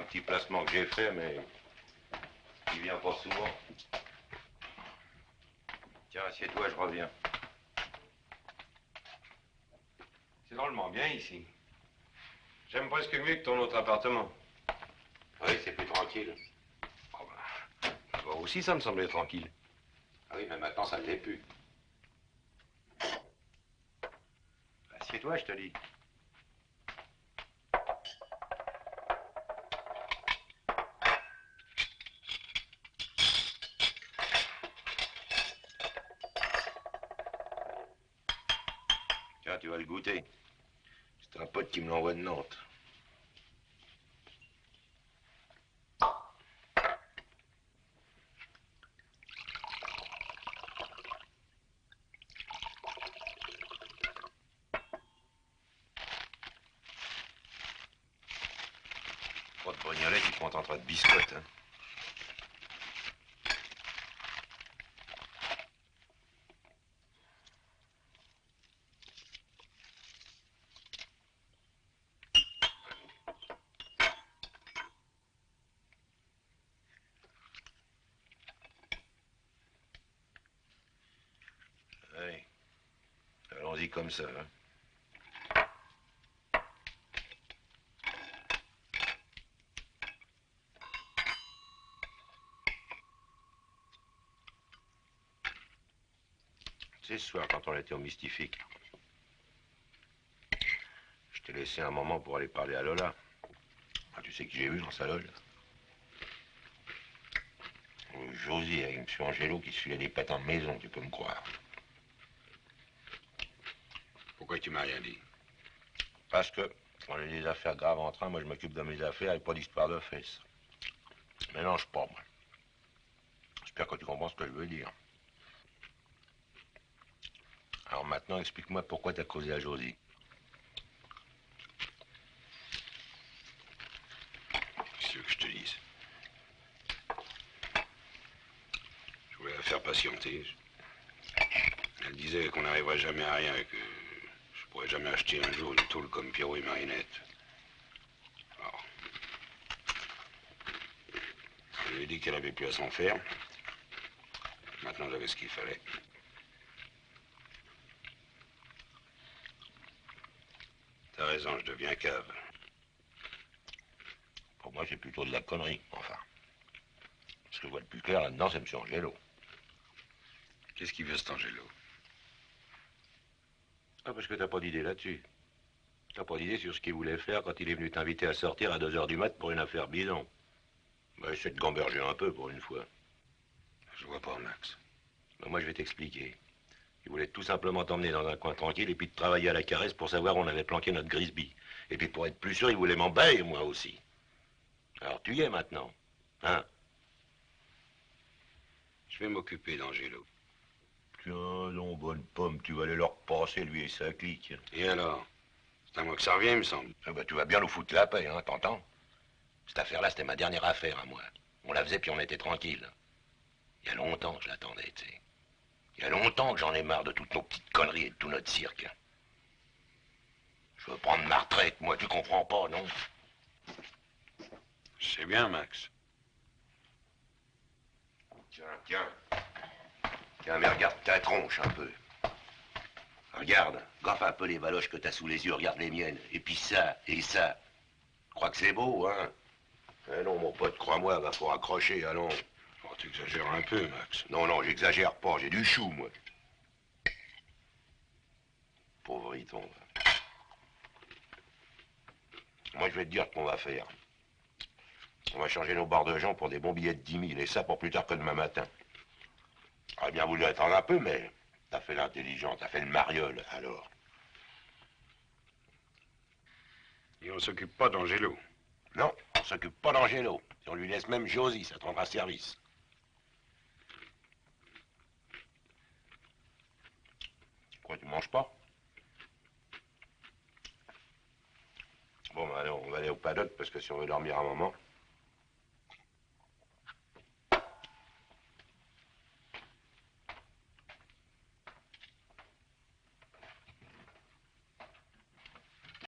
petit placement que j'ai fait, mais il vient pas souvent. Tiens, assieds-toi, je reviens. C'est drôlement bien ici. J'aime presque mieux que ton autre appartement. Oui, c'est plus tranquille. Oh ben, toi aussi, ça me semblait tranquille. Ah oui, mais maintenant, ça ne l'est plus. Assieds-toi, je te dis. Tiens, tu vas le goûter. C'est un pote qui me l'envoie de Nantes. Pas de brignolet, tu te contenteras de biscottes, hein. Allez, allons-y comme ça, hein. Tu sais, ce soir, quand on était au Mystifique, je t'ai laissé un moment pour aller parler à Lola. Ah, tu sais qui j'ai vu dans sa loge? Josie avec M. Angelo qui se filait des pâtes en maison, tu peux me croire. Pourquoi tu m'as rien dit? Parce que, quand on a des affaires graves en train, moi je m'occupe de mes affaires et pas d'histoire de fesses. Mélange pas, moi. J'espère que tu comprends ce que je veux dire. Alors maintenant, explique-moi pourquoi t'as causé à Josie. Qu'est-ce que tu veux que je te dise? Je voulais la faire patienter. Elle disait qu'on n'arriverait jamais à rien et que je pourrais jamais acheter un jour une tôle comme Pierrot et Marinette. Alors, je lui ai dit qu'elle avait plus à s'en faire. Maintenant, j'avais ce qu'il fallait. T'as raison, je deviens cave. Pour moi, c'est plutôt de la connerie, enfin. Ce que je vois le plus clair là-dedans, c'est M. Angelo. Qu'est-ce qu'il veut, cet Angelo? Ah, parce que t'as pas d'idée là-dessus. T'as pas d'idée sur ce qu'il voulait faire quand il est venu t'inviter à sortir à 2 h du mat pour une affaire bidon. Bah, essaie de gamberger un peu pour une fois. Je vois pas, Max. Bah, moi, je vais t'expliquer. Il voulait tout simplement t'emmener dans un coin tranquille et puis te travailler à la caresse pour savoir où on avait planqué notre Grisby. Et puis pour être plus sûr, il voulait m'embêter, moi aussi. Alors tu y es maintenant, hein? Je vais m'occuper d'Angelo. Tiens, non, bonne pomme, tu vas aller leur passer, lui et sa clique. Et alors? C'est à moi que ça revient, il me semble. Ah bah, tu vas bien nous foutre la paix, hein, t'entends? Cette affaire-là, c'était ma dernière affaire à moi. On la faisait puis on était tranquille. Il y a longtemps que je l'attendais, tu sais. Il y a longtemps que j'en ai marre de toutes nos petites conneries et de tout notre cirque. Je veux prendre ma retraite, moi, tu comprends pas, non? Je sais bien, Max. Tiens. Tiens, mais regarde ta tronche un peu. Regarde, gaffe un peu les baloches que t'as sous les yeux, regarde les miennes. Et puis ça, et ça. Crois que c'est beau, hein? Eh non, mon pote, crois-moi, va falloir accrocher, allons. Oh, tu exagères un peu, Max. Non, j'exagère pas, j'ai du chou, moi. Pauvre Riton. Moi, je vais te dire ce qu'on va faire. On va changer nos barres de gens pour des bons billets de 10 000, et ça pour plus tard que demain matin. J'aurais bien voulu attendre un peu, mais t'as fait l'intelligent, t'as fait le mariole, alors. Et on s'occupe pas d'Angelo. Non, on s'occupe pas d'Angelo. Si on lui laisse même Josie, ça te rendra service. Quoi, tu manges pas? Bon, ben alors, on va aller au paddock, parce que si on veut dormir un moment...